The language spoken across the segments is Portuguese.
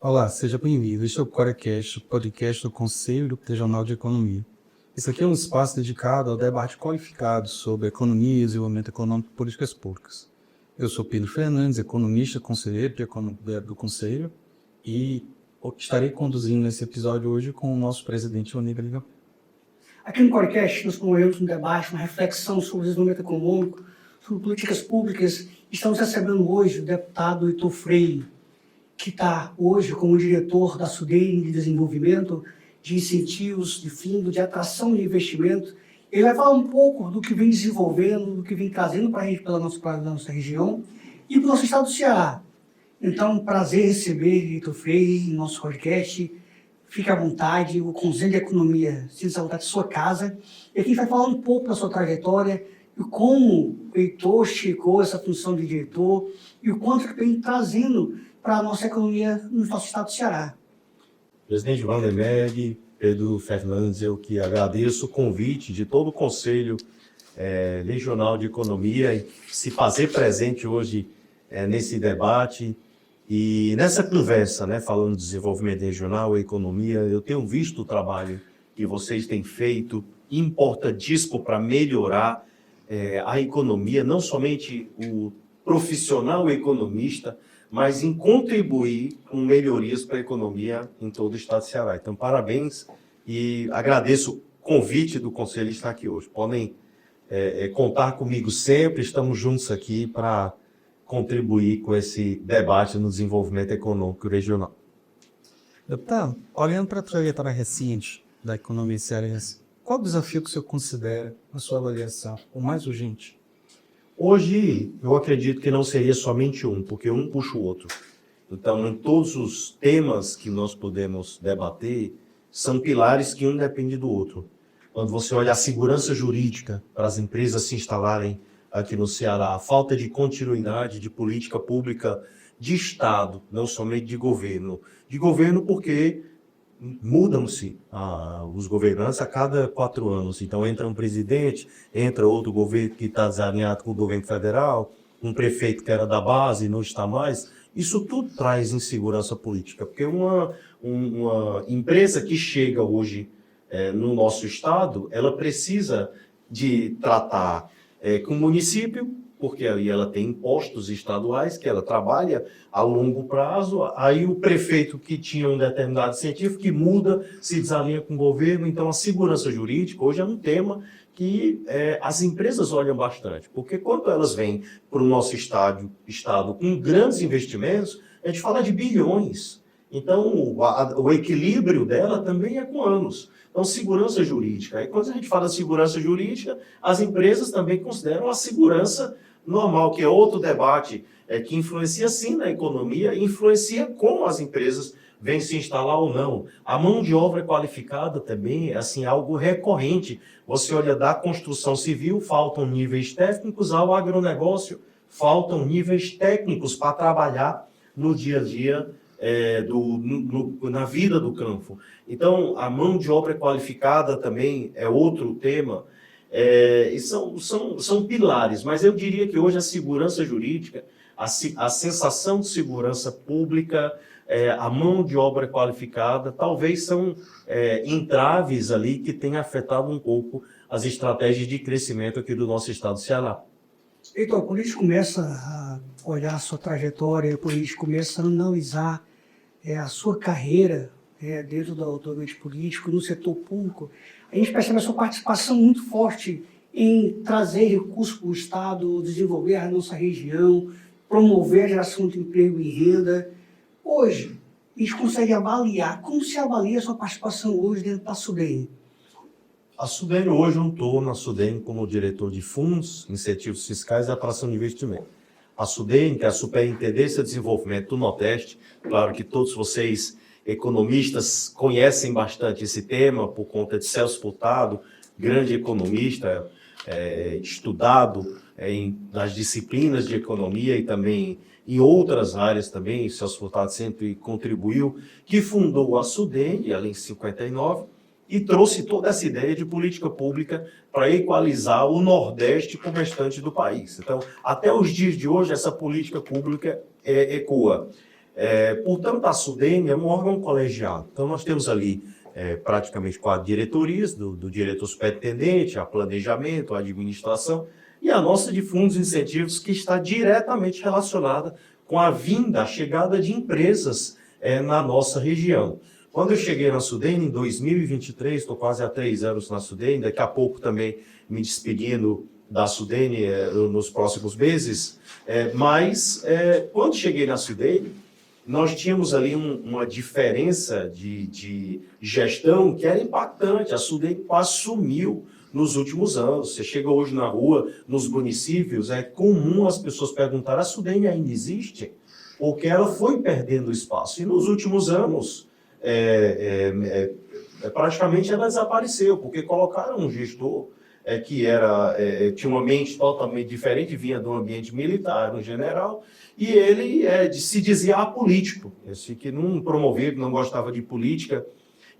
Olá, seja bem-vindo. Este é o CoreCast, o podcast do Conselho Regional de Economia. Esse aqui é um espaço dedicado ao debate qualificado sobre economia, desenvolvimento econômico e políticas públicas. Eu sou Pedro Fernandes, economista, conselheiro do Conselho, e estarei conduzindo esse episódio hoje com o nosso presidente, Onívar Liga. Aqui no CoreCast, nós promovemos um debate, uma reflexão sobre o desenvolvimento econômico, sobre políticas públicas. Estamos recebendo hoje o deputado Heitor Freire, que está hoje como diretor da SUDENE de Desenvolvimento, de Incentivos, de Fundo, de Atração de Investimento. Ele vai falar um pouco do que vem desenvolvendo, do que vem trazendo para a gente, pela nossa região e para o nosso estado do Ceará. Então, um prazer receber Heitor Freire em nosso podcast. Fique à vontade, o Conselho de Economia, sinta-se à vontade de sua casa. E aqui vai falar um pouco da sua trajetória e como o Heitor chegou a essa função de diretor e o quanto que vem trazendo para a nossa economia no nosso estado do Ceará. Presidente Vandermeer, Pedro Fernandes, eu que agradeço o convite de todo o Conselho Regional de Economia em se fazer presente hoje nesse debate e nessa conversa, falando de desenvolvimento regional e economia. Eu tenho visto o trabalho que vocês têm feito, importantíssimo para melhorar a economia, não somente o profissional economista, mas em contribuir com melhorias para a economia em todo o estado de Ceará. Então, parabéns e agradeço o convite do Conselho estar aqui hoje. Podem contar comigo sempre, estamos juntos aqui para contribuir com esse debate no desenvolvimento econômico regional. Deputado, olhando para a trajetória recente da economia cearense, qual o desafio que o senhor considera, na sua avaliação, o mais urgente? Hoje, eu acredito que não seria somente um, porque um puxa o outro. Então, em todos os temas que nós podemos debater, são pilares que um depende do outro. Quando você olha a segurança jurídica para as empresas se instalarem aqui no Ceará, a falta de continuidade de política pública de Estado, não somente de governo. De governo porque mudam-se os governantes a cada 4 anos. Então entra um presidente, entra outro governo que está desalinhado com o governo federal, um prefeito que era da base e não está mais. Isso tudo traz insegurança política, porque uma empresa que chega hoje no nosso estado, ela precisa de tratar com o município, porque aí ela tem impostos estaduais que ela trabalha a longo prazo, aí o prefeito que tinha um determinado incentivo que muda, se desalinha com o governo. Então a segurança jurídica hoje é um tema que as empresas olham bastante, porque quando elas vêm para o nosso estado com grandes investimentos, a gente fala de bilhões. Então o equilíbrio dela também é com anos. Então, segurança jurídica. E quando a gente fala de segurança jurídica, as empresas também consideram a segurança normal, que é outro debate que influencia sim na economia, influencia como as empresas vêm se instalar ou não. A mão de obra qualificada também é assim, algo recorrente. Você olha da construção civil, faltam níveis técnicos, ao agronegócio, faltam níveis técnicos para trabalhar no dia a dia na vida do campo. Então, a mão de obra qualificada também é outro tema. E são pilares, mas eu diria que hoje a segurança jurídica, a sensação de segurança pública, a mão de obra qualificada, talvez são entraves ali que têm afetado um pouco as estratégias de crescimento aqui do nosso estado do Ceará. Heitor, quando a gente começa a olhar a sua trajetória, quando a gente começa a analisar a sua carreira dentro do ambiente político, no setor público, a gente percebe a sua participação muito forte em trazer recursos para o Estado, desenvolver a nossa região, promover a geração de emprego e renda. Hoje, a gente consegue avaliar, como se avalia a sua participação hoje dentro da SUDENE? A SUDENE, hoje eu estou na SUDENE como diretor de fundos, incentivos fiscais e atração de investimento. A SUDENE, que é a Superintendência de Desenvolvimento do Nordeste, claro que todos vocês, economistas, conhecem bastante esse tema por conta de Celso Furtado, grande economista, estudado nas disciplinas de economia e também em outras áreas também. Celso Furtado sempre contribuiu, que fundou a SUDENE, ela em 59, e trouxe toda essa ideia de política pública para equalizar o Nordeste com o restante do país. Então, até os dias de hoje, essa política pública ecoa. Portanto, a SUDENE é um órgão colegiado. Então, nós temos ali praticamente 4 diretorias, do diretor superintendente, a planejamento, a administração, e a nossa de fundos e incentivos, que está diretamente relacionada com a vinda, a chegada de empresas na nossa região. Quando eu cheguei na SUDENE, em 2023, estou quase há 3 anos na SUDENE, daqui a pouco também me despedindo da SUDENE nos próximos meses, mas quando cheguei na SUDENE, nós tínhamos ali uma diferença de gestão que era impactante. A SUDENE quase sumiu nos últimos anos. Você chega hoje na rua, nos municípios, é comum as pessoas perguntarem: a SUDENE ainda existe? Porque ela foi perdendo espaço. E nos últimos anos, praticamente ela desapareceu, porque colocaram um gestor que tinha uma mente totalmente diferente, vinha do ambiente militar, um general, e ele se dizia apolítico, esse que não promovia, que não gostava de política.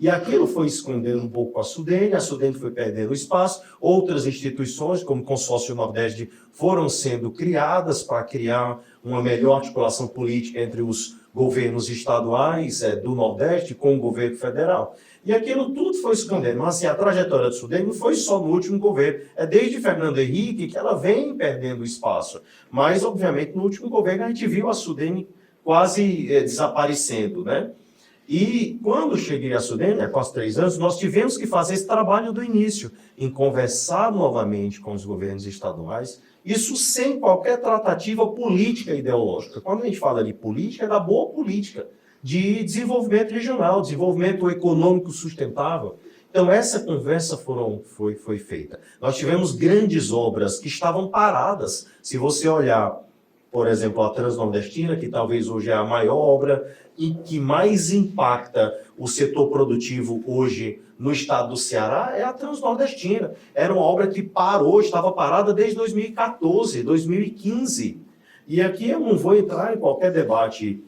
E aquilo foi escondendo um pouco a SUDENE foi perdendo espaço, outras instituições, como o Consórcio Nordeste, foram sendo criadas para criar uma melhor articulação política entre os governos estaduais do Nordeste com o governo federal. E aquilo tudo foi escondendo. Mas assim, a trajetória do SUDENE não foi só no último governo. É desde Fernando Henrique que ela vem perdendo espaço. Mas, obviamente, no último governo a gente viu a SUDENE quase desaparecendo, né? E quando cheguei à SUDENE, há quase 3 anos, nós tivemos que fazer esse trabalho do início, em conversar novamente com os governos estaduais, isso sem qualquer tratativa política ideológica. Quando a gente fala de política, é da boa política, de desenvolvimento regional, desenvolvimento econômico sustentável. Então, essa conversa foi feita. Nós tivemos grandes obras que estavam paradas. Se você olhar, por exemplo, a Transnordestina, que talvez hoje é a maior obra e que mais impacta o setor produtivo hoje no estado do Ceará, é a Transnordestina. Era uma obra que parou, estava parada desde 2014, 2015. E aqui eu não vou entrar em qualquer debate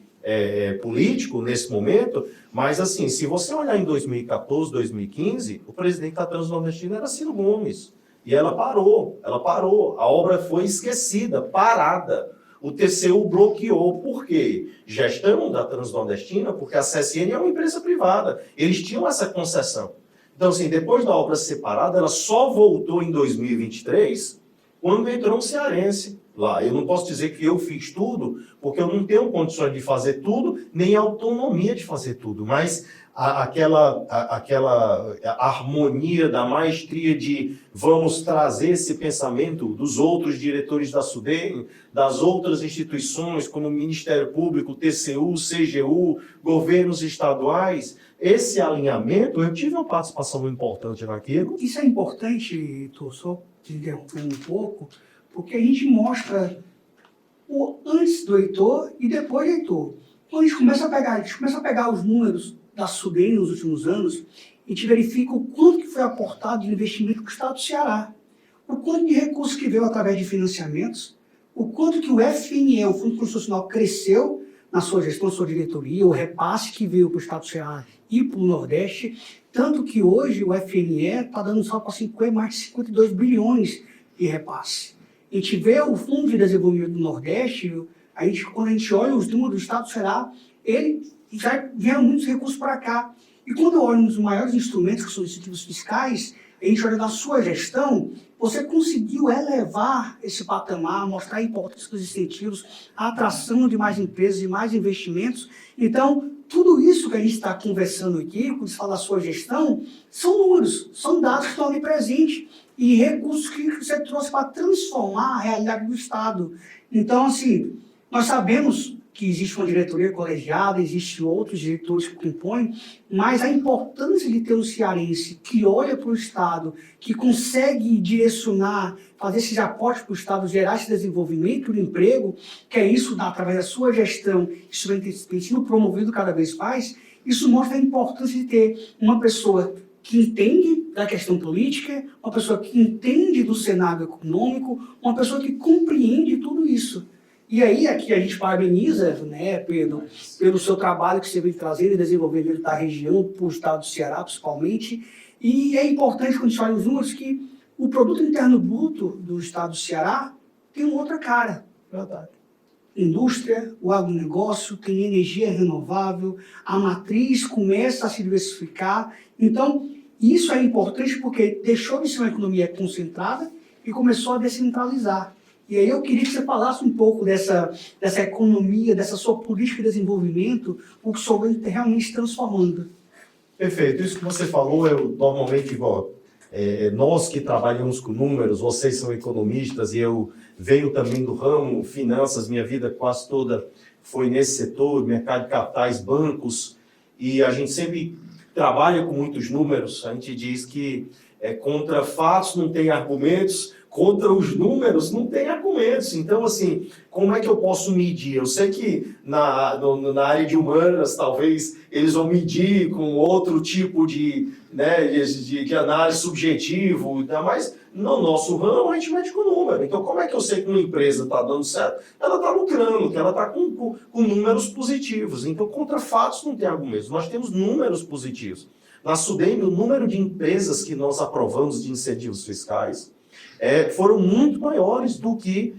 político nesse momento, mas assim, se você olhar em 2014, 2015, o presidente da Transnordestina era Ciro Gomes. E ela parou. A obra foi esquecida, parada. O TCU bloqueou. Por quê? Gestão da Transnordestina, porque a CSN é uma empresa privada. Eles tinham essa concessão. Então, assim, depois da obra separada, ela só voltou em 2023, quando entrou um cearense lá. Eu não posso dizer que eu fiz tudo, porque eu não tenho condições de fazer tudo, nem autonomia de fazer tudo, mas aquela harmonia da maestria de vamos trazer esse pensamento dos outros diretores da SUDENE, das outras instituições, como o Ministério Público, TCU, CGU, governos estaduais, esse alinhamento, eu tive uma participação muito importante naquilo. Isso é importante, Heitor, só te interromper um pouco, porque a gente mostra o antes do Heitor e depois do Heitor. Quando a gente começa a pegar os números da SUDENE nos últimos anos, a gente verifica o quanto que foi aportado de investimento para o estado do Ceará, o quanto de recursos que veio através de financiamentos, o quanto que o FNE, o Fundo Constitucional, cresceu na sua gestão, na sua diretoria, o repasse que veio para o estado do Ceará e para o Nordeste, tanto que hoje o FNE está dando só para mais de 52 bilhões de repasse. A gente vê o Fundo de Desenvolvimento do Nordeste, quando a gente olha os números do estado do Ceará, ele já vieram muitos recursos para cá. E quando eu olho um dos maiores instrumentos, que são os incentivos fiscais, a gente olha na sua gestão, você conseguiu elevar esse patamar, mostrar a importância dos incentivos, a atração de mais empresas e mais investimentos. Então, tudo isso que a gente está conversando aqui, quando se fala da sua gestão, são números, são dados que estão ali presentes e recursos que você trouxe para transformar a realidade do Estado. Então, assim, nós sabemos que existe uma diretoria colegiada, existem outros diretores que compõem, mas a importância de ter um cearense que olha para o Estado, que consegue direcionar, fazer esses aportes para o Estado, gerar esse desenvolvimento do emprego, que é isso através da sua gestão, isso vem sendo promovido cada vez mais, isso mostra a importância de ter uma pessoa que entende da questão política, uma pessoa que entende do cenário econômico, uma pessoa que compreende tudo isso. E aí, aqui a gente parabeniza, né, Pedro, pelo seu trabalho que você vem trazendo e desenvolvimento da região, para o estado do Ceará, principalmente. E é importante, quando a gente olha os números, que o produto interno bruto do estado do Ceará tem uma outra cara. Verdade. indústria, o agronegócio, tem energia renovável, a matriz começa a se diversificar. Então, isso é importante porque deixou de ser uma economia concentrada e começou a descentralizar. E aí eu queria que você falasse um pouco dessa economia, dessa sua política de desenvolvimento, o que o senhor está realmente transformando. Perfeito. Isso que você falou, eu normalmente, nós que trabalhamos com números, vocês são economistas e eu venho também do ramo finanças, minha vida quase toda foi nesse setor, mercado de capitais, bancos, e a gente sempre trabalha com muitos números. A gente diz que contra fatos não tem argumentos, contra os números não tem argumentos. Então, assim, como é que eu posso medir? Eu sei que na área de humanas, talvez, eles vão medir com outro tipo de análise subjetivo, mas no nosso ramo a gente mede com número. Então, como é que eu sei que uma empresa está dando certo? Ela está lucrando, que ela está com números positivos. Então, contra fatos não tem argumentos. Nós temos números positivos. Na SUDEM, o número de empresas que nós aprovamos de incentivos fiscais foram muito maiores do que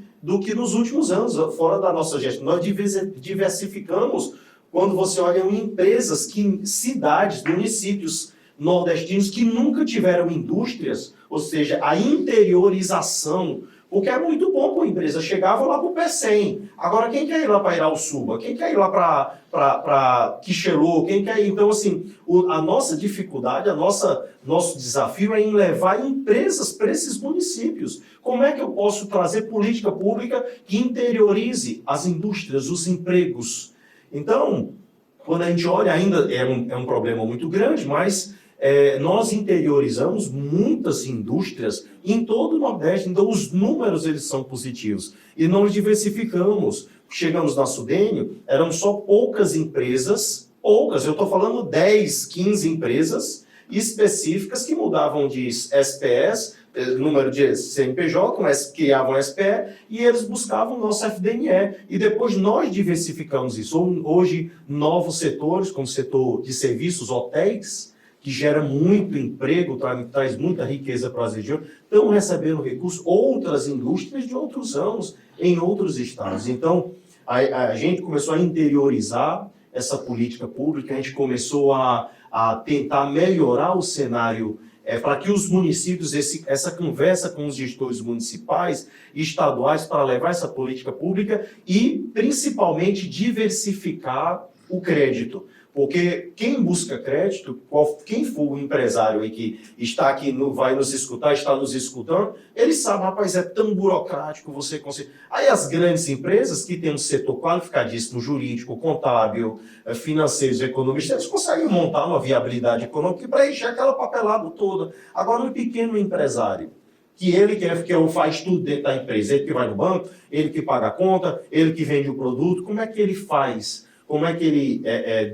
nos últimos anos, fora da nossa gestão. Nós diversificamos, quando você olha em empresas, cidades, municípios nordestinos que nunca tiveram indústrias, ou seja, a interiorização, porque é muito bom para a empresa, chegava lá para o P100. Agora, quem quer ir lá para Irauçuba? Quem quer ir lá para Quixelô? Quem quer ir? Então, assim, a nossa dificuldade, nosso desafio é em levar empresas para esses municípios. Como é que eu posso trazer política pública que interiorize as indústrias, os empregos? Então, quando a gente olha, ainda é um problema muito grande, mas nós interiorizamos muitas indústrias em todo o Nordeste, então os números eles são positivos. E nós diversificamos. Chegamos na Sudênio, eram só poucas empresas, eu estou falando 10, 15 empresas específicas que mudavam de SPS, número de CNPJ, mas criavam SPE e eles buscavam o nosso FDNE. E depois nós diversificamos isso. Hoje, novos setores, como o setor de serviços, hotéis, que gera muito emprego, traz muita riqueza para as regiões, estão recebendo recursos, outras indústrias de outros ramos, em outros estados. Então, a gente começou a interiorizar essa política pública, a gente começou a tentar melhorar o cenário para que os municípios, essa conversa com os gestores municipais e estaduais para levar essa política pública e, principalmente, diversificar o crédito. Porque quem busca crédito, quem for o empresário aí que está aqui, vai nos escutar, está nos escutando, ele sabe, rapaz, é tão burocrático você conseguir. Aí as grandes empresas que têm um setor qualificadíssimo, jurídico, contábil, financeiros, economistas, eles conseguem montar uma viabilidade econômica para encher aquela papelada toda. Agora, um pequeno empresário, que ele que faz tudo dentro da empresa, ele que vai no banco, ele que paga a conta, ele que vende o produto, como é que ele faz? Como é que ele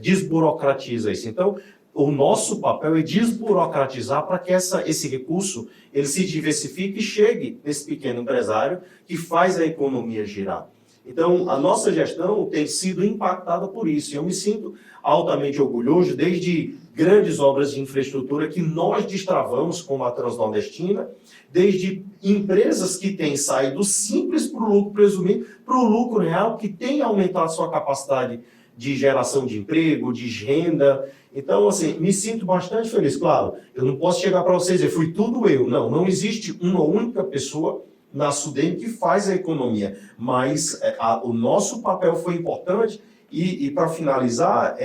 desburocratiza isso? Então, o nosso papel é desburocratizar para que esse recurso ele se diversifique e chegue nesse pequeno empresário que faz a economia girar. Então, a nossa gestão tem sido impactada por isso. E eu me sinto altamente orgulhoso, desde grandes obras de infraestrutura que nós destravamos, como a Transnordestina, desde empresas que têm saído simples para o lucro presumido, para o lucro real, que tem aumentado sua capacidade de geração de emprego, de renda. Então, assim, me sinto bastante feliz. Claro, eu não posso chegar para vocês e dizer, fui tudo eu. Não existe uma única pessoa na SUDEM que faz a economia, mas o nosso papel foi importante e para finalizar,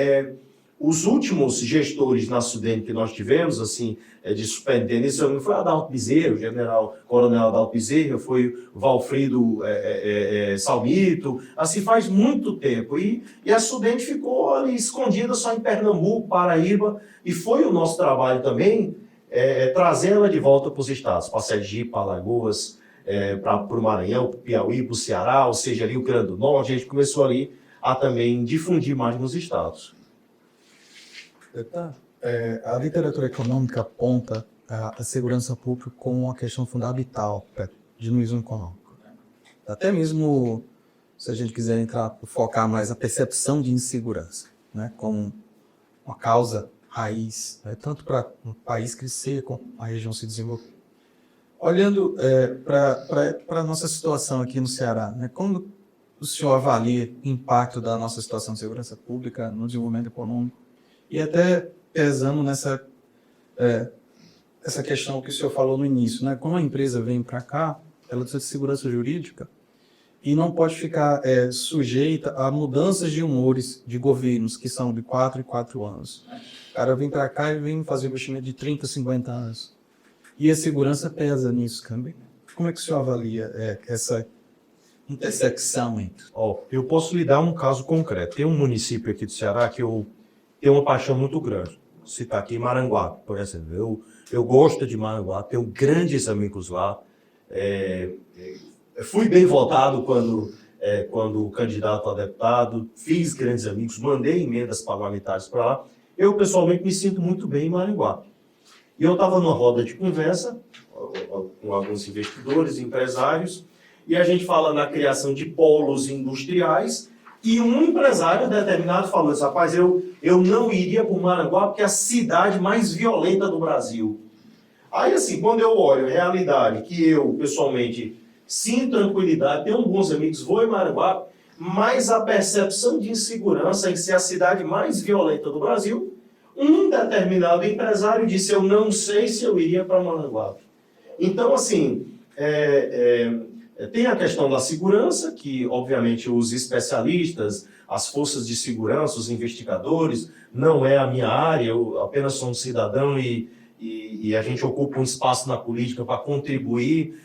os últimos gestores na SUDEM que nós tivemos, assim, de superintendência, foi Adalto Bezerra, o general coronel Adalto Bezerra, foi o Valfrido Salmito, assim, faz muito tempo. E a SUDEM ficou ali escondida só em Pernambuco, Paraíba, e foi o nosso trabalho também trazê-la de volta para os estados, para Sergipe, para Alagoas, para o Maranhão, para o Piauí, para o Ceará, ou seja, ali o Rio Grande do Norte. A gente começou ali a também difundir mais nos estados. A literatura econômica aponta a segurança pública como uma questão fundamental para o dinamismo econômico. Até mesmo, se a gente quiser focar mais na percepção de insegurança, né, como uma causa raiz, né, tanto para o país crescer como a região se desenvolver. Olhando para a nossa situação aqui no Ceará, né, quando o senhor avalia o impacto da nossa situação de segurança pública no desenvolvimento econômico? E até pesando nessa essa questão que o senhor falou no início, né? Como a empresa vem para cá, ela precisa de segurança jurídica e não pode ficar sujeita a mudanças de humores de governos que são de 4 em 4 anos. O cara vem para cá e vem fazer investimento de 30, 50 anos. E a segurança pesa nisso também. Como é que o senhor avalia essa intersecção entre? Eu posso lhe dar um caso concreto. Tem um município aqui do Ceará que eu tenho uma paixão muito grande. Citar aqui Maranguape, por exemplo. Eu gosto de Maranguape, tenho grandes amigos lá. Fui bem votado quando candidato a deputado, fiz grandes amigos, mandei emendas parlamentares para lá. Eu, pessoalmente, me sinto muito bem em Maranguape. E eu estava numa roda de conversa com alguns investidores, empresários, e a gente fala na criação de polos industriais, e um empresário determinado falou assim, rapaz, eu não iria para o Maranguape porque é a cidade mais violenta do Brasil. Aí, assim, quando eu olho a realidade, que eu, pessoalmente, sinto tranquilidade, tenho bons amigos, vou em Maranguape, mas a percepção de insegurança em ser a cidade mais violenta do Brasil, um determinado empresário disse, eu não sei se eu iria para Maranguape. Então, assim, tem a questão da segurança, que, obviamente, os especialistas, as forças de segurança, os investigadores, não é a minha área, eu apenas sou um cidadão e a gente ocupa um espaço na política para contribuir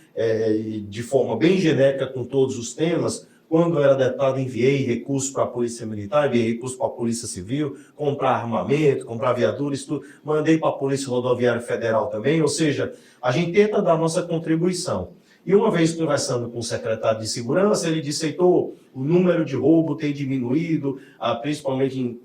de forma bem genérica com todos os temas. Quando eu era deputado, enviei recursos para a Polícia Militar, enviei recursos para a Polícia Civil, comprar armamento, comprar viaturas, tudo. Mandei para a Polícia Rodoviária Federal também, ou seja, a gente tenta dar a nossa contribuição. E uma vez conversando com o secretário de Segurança, ele disse, Heitor, o número de roubo tem diminuído, principalmente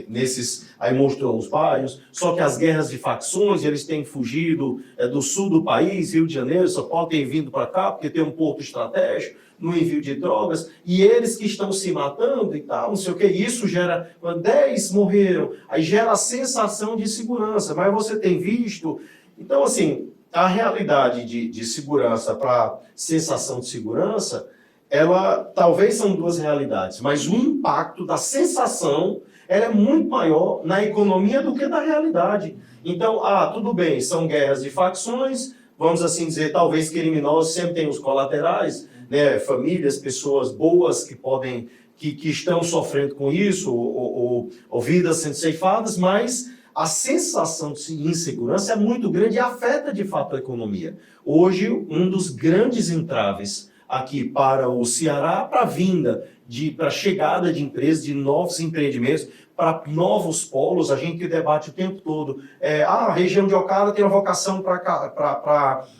nesses, aí mostrou os bairros, só que as guerras de facções, eles têm fugido do sul do país, Rio de Janeiro, São Paulo tem vindo para cá, porque tem um porto estratégico, no envio de drogas, e eles que estão se matando e tal, não sei o que, isso gera, 10 morreram, aí gera a sensação de segurança, mas você tem visto, então assim, a realidade de segurança para sensação de segurança, ela talvez são duas realidades, mas o impacto da sensação ela é muito maior na economia do que na realidade. Então, tudo bem, são guerras de facções, vamos assim dizer, talvez criminosos sempre tem os colaterais, né, famílias, pessoas boas que estão sofrendo com isso, ou vidas sendo ceifadas, mas a sensação de insegurança é muito grande e afeta de fato a economia. Hoje, um dos grandes entraves aqui para o Ceará, para a vinda, para a chegada de empresas, de novos empreendimentos, para novos polos, a gente debate o tempo todo. A região de Ocada tem uma vocação para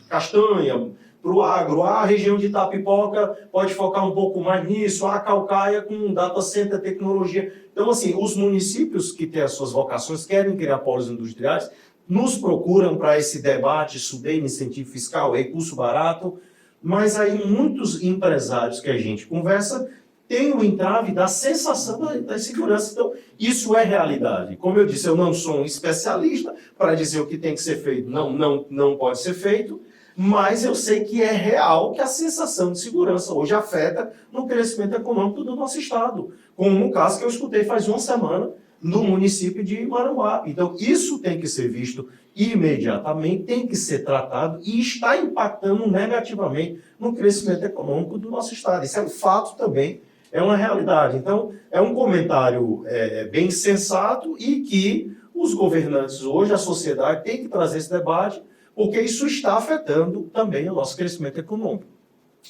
castanha, para o agro, a região de Itapipoca pode focar um pouco mais nisso, a Caucaia com data center, tecnologia. Então, assim, os municípios que têm as suas vocações, querem criar polos industriais, nos procuram para esse debate, SUDEM, incentivo fiscal, recurso barato, mas aí muitos empresários que a gente conversa têm o entrave da sensação da insegurança. Então, isso é realidade. Como eu disse, eu não sou um especialista para dizer o que tem que ser feito, não pode ser feito, mas eu sei que é real que a sensação de segurança hoje afeta no crescimento econômico do nosso estado, como no caso que eu escutei faz uma semana no município de Maranguape. Então, isso tem que ser visto imediatamente, tem que ser tratado e está impactando negativamente no crescimento econômico do nosso estado. Isso é um fato também, é uma realidade. Então, é um comentário bem sensato e que os governantes hoje, a sociedade, tem que trazer esse debate, porque isso está afetando também o nosso crescimento econômico.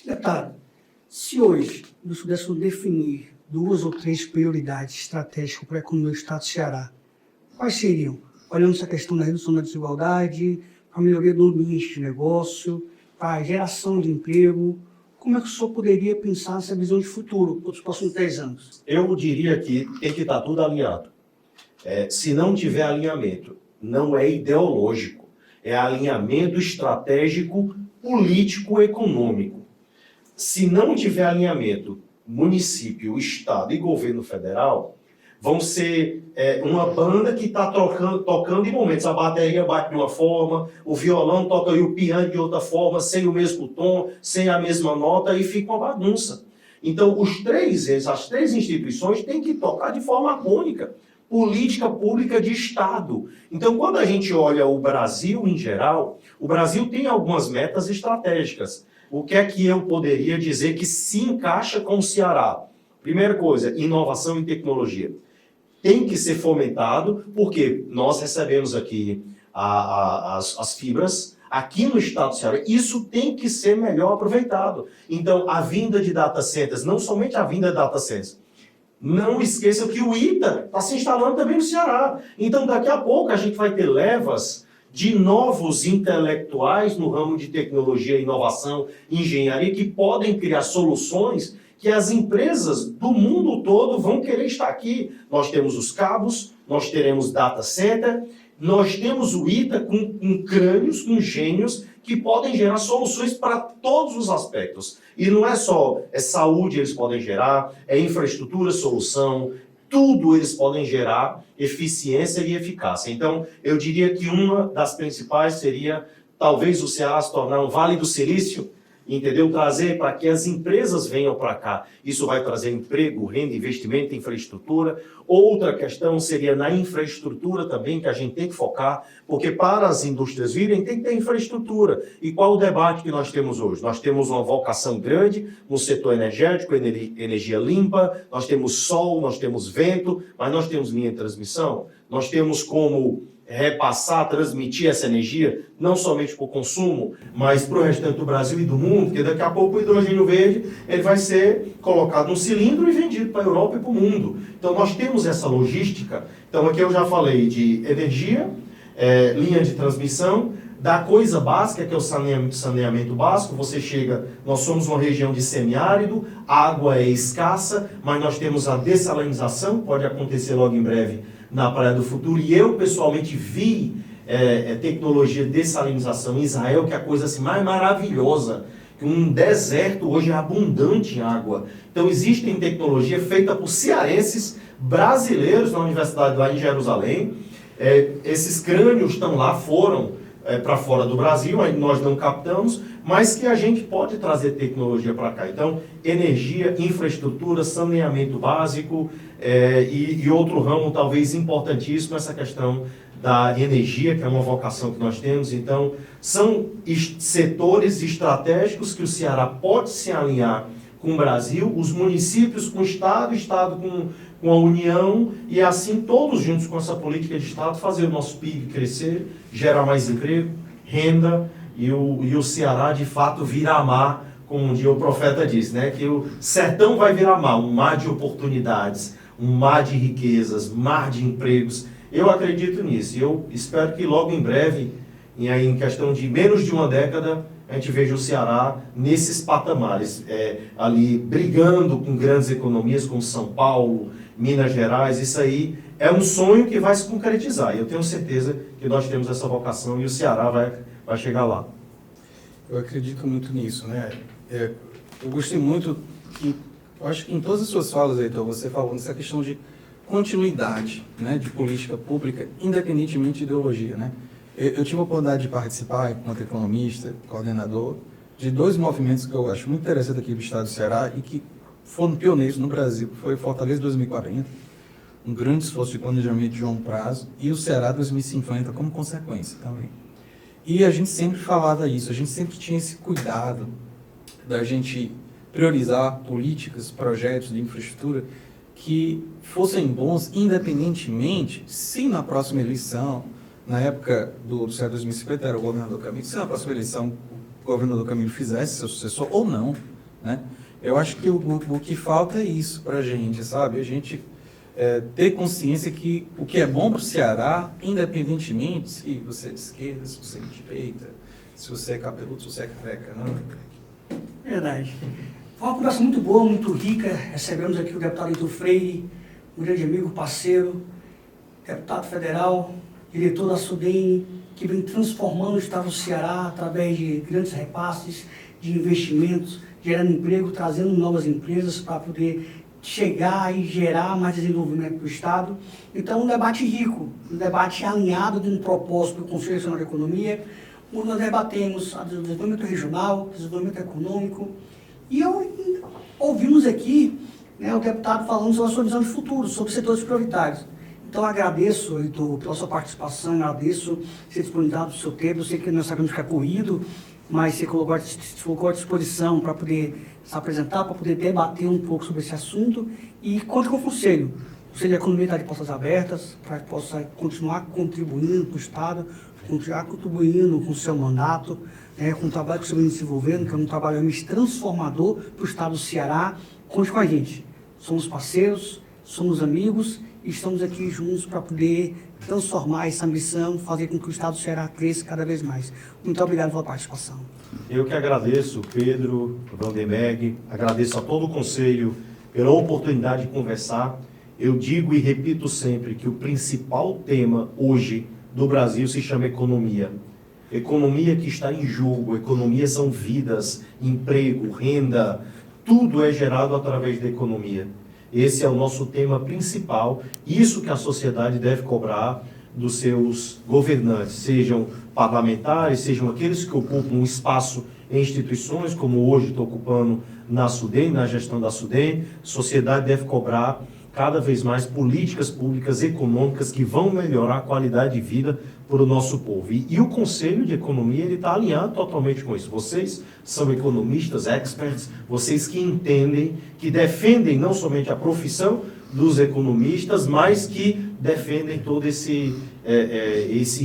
Deputado, se hoje nós pudéssemos definir 2 ou 3 prioridades estratégicas para a economia do Estado do Ceará, quais seriam? Olhando essa questão da redução da desigualdade, a melhoria do ambiente de negócio, a geração de emprego, como é que o senhor poderia pensar nessa visão de futuro para os próximos 10 anos? Eu diria que tem que estar tudo alinhado. Se não tiver alinhamento, não é ideológico. É alinhamento estratégico, político, econômico. Se não tiver alinhamento, município, estado e governo federal vão ser uma banda que está tocando em momentos. A bateria bate de uma forma, o violão toca e o piano de outra forma, sem o mesmo tom, sem a mesma nota, e fica uma bagunça. Então, as três instituições têm que tocar de forma harmônica. Política pública de Estado. Então, quando a gente olha o Brasil em geral, o Brasil tem algumas metas estratégicas. O que é que eu poderia dizer que se encaixa com o Ceará? Primeira coisa, inovação e tecnologia. Tem que ser fomentado, porque nós recebemos aqui as fibras, aqui no estado do Ceará. Isso tem que ser melhor aproveitado. Então, a vinda de data centers, não somente a vinda de data centers, não esqueçam que o ITA está se instalando também no Ceará. Então, daqui a pouco, a gente vai ter levas de novos intelectuais no ramo de tecnologia, inovação, engenharia, que podem criar soluções que as empresas do mundo todo vão querer estar aqui. Nós temos os cabos, nós teremos data center, nós temos o ITA com crânios, com gênios, que podem gerar soluções para todos os aspectos. E não é só saúde eles podem gerar, é infraestrutura, solução, tudo eles podem gerar eficiência e eficácia. Então, eu diria que uma das principais seria, talvez, o Ceará se tornar um Vale do Silício, entendeu? Trazer para que as empresas venham para cá. Isso vai trazer emprego, renda, investimento, infraestrutura. Outra questão seria na infraestrutura também, que a gente tem que focar, porque para as indústrias virem, tem que ter infraestrutura. E qual o debate que nós temos hoje? Nós temos uma vocação grande no setor energético, energia limpa, nós temos sol, nós temos vento, mas nós temos linha de transmissão, nós temos como repassar, transmitir essa energia, não somente para o consumo, mas para o restante do Brasil e do mundo, porque daqui a pouco o hidrogênio verde ele vai ser colocado num cilindro e vendido para a Europa e para o mundo. Então nós temos essa logística. Então aqui eu já falei de energia, linha de transmissão, da coisa básica, que é o saneamento básico. Você chega, nós somos uma região de semiárido, água é escassa, mas nós temos a dessalinização, pode acontecer logo em breve na Praia do Futuro, e eu pessoalmente vi tecnologia de dessalinização em Israel, que é a coisa assim, mais maravilhosa, que um deserto hoje é abundante em água. Então existem tecnologia feita por cearenses brasileiros na universidade lá em Jerusalém. Esses crânios estão lá, foram para fora do Brasil, nós não captamos, mas que a gente pode trazer tecnologia para cá. Então, energia, infraestrutura, saneamento básico e outro ramo talvez importantíssimo, essa questão da energia, que é uma vocação que nós temos. Então, são setores estratégicos que o Ceará pode se alinhar com o Brasil, os municípios com o Estado com a União, e assim todos juntos com essa política de Estado fazer o nosso PIB crescer, gerar mais emprego, renda, e o Ceará de fato virar mar, como um dia o profeta disse, né? Que o sertão vai virar mar, um mar de oportunidades, um mar de riquezas, mar de empregos. Eu acredito nisso, e eu espero que logo em breve, em questão de menos de uma década, a gente veja o Ceará nesses patamares, ali brigando com grandes economias como São Paulo, Minas Gerais. Isso aí é um sonho que vai se concretizar, e eu tenho certeza que nós temos essa vocação e o Ceará vai chegar lá. Eu acredito muito nisso, né? Eu gostei muito eu acho que em todas as suas falas, Heitor, você falou nessa questão de continuidade, né, de política pública, independentemente de ideologia, né? Eu tive a oportunidade de participar, enquanto economista, coordenador, de dois movimentos que eu acho muito interessantes aqui do estado do Ceará e que foram pioneiros no Brasil. Foi Fortaleza 2040, um grande esforço de planejamento de longo prazo, e o Ceará 2050 como consequência também. E a gente sempre falava isso, a gente sempre tinha esse cuidado da gente priorizar políticas, projetos de infraestrutura que fossem bons independentemente se na próxima eleição, na época do Ceará 2050 era o governador Camilo, se na próxima eleição o governador Camilo fizesse seu sucessor ou não, né? Eu acho que o que falta é isso para a gente, sabe? A gente ter consciência que o que é bom para o Ceará, independentemente se você é de esquerda, se você é de direita, se você é cabeludo, se você é careca, não. Verdade. Foi uma conversa muito boa, muito rica. Recebemos aqui o deputado Heitor Freire, um grande amigo, parceiro, deputado federal, diretor da SUDEM, que vem transformando o estado do Ceará através de grandes repasses, de investimentos, gerando emprego, trazendo novas empresas para poder chegar e gerar mais desenvolvimento para o estado. Então, um debate rico, um debate alinhado de um propósito do Conselho Nacional de Economia, onde nós debatemos o desenvolvimento regional, desenvolvimento econômico. E eu Ouvimos aqui, né, o deputado falando sobre a sua visão de futuro, sobre setores prioritários. Então, agradeço, Heitor, pela sua participação, agradeço ser disponibilizado do seu tempo. Eu sei que nós sabemos que é corrido, mas você se colocou à disposição para poder se apresentar, para poder debater um pouco sobre esse assunto. E conte com o Conselho. O Conselho de Economia está de portas abertas, para que possa continuar contribuindo com o Estado, continuar contribuindo com o seu mandato, com o trabalho que o senhor vem desenvolvendo, que é um trabalho realmente transformador para o Estado do Ceará. Conte com a gente. Somos parceiros, somos amigos e estamos aqui juntos para poder transformar essa missão, fazer com que o Estado do Ceará cresça cada vez mais. Muito obrigado pela participação. Eu que agradeço, Pedro, Vandermeg, agradeço a todo o Conselho pela oportunidade de conversar. Eu digo e repito sempre que o principal tema hoje do Brasil se chama economia. Economia que está em jogo, economia são vidas, emprego, renda, tudo é gerado através da economia. Esse é o nosso tema principal, isso que a sociedade deve cobrar dos seus governantes, sejam parlamentares, sejam aqueles que ocupam um espaço em instituições, como hoje estou ocupando na SUDEM, na gestão da SUDEM. A sociedade deve cobrar cada vez mais políticas públicas econômicas que vão melhorar a qualidade de vida para o nosso povo. E o Conselho de Economia está alinhado totalmente com isso. Vocês são economistas, experts, vocês que entendem, que defendem não somente a profissão dos economistas, mas que defendem todo esse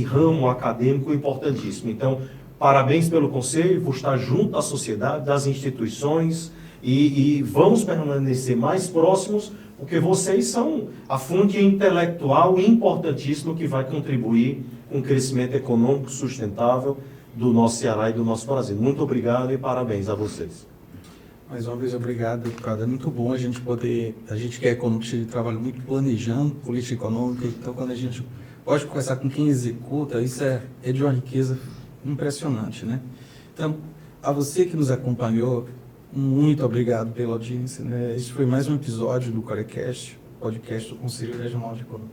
ramo acadêmico importantíssimo. Então, parabéns pelo Conselho, por estar junto da sociedade, das instituições, e vamos permanecer mais próximos, porque vocês são a fonte intelectual importantíssima que vai contribuir com o crescimento econômico sustentável do nosso Ceará e do nosso Brasil. Muito obrigado e parabéns a vocês. Mais uma vez, obrigado, deputado. É muito bom a gente que é economista, trabalha muito planejando política econômica, então quando a gente pode conversar com quem executa, isso é de uma riqueza impressionante, né? Então, a você que nos acompanhou, muito obrigado pela audiência, né? Este foi mais um episódio do Corecast, podcast do Conselho Regional de Economia.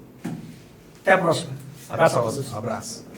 Até a próxima. Abraço a vocês. Abraço.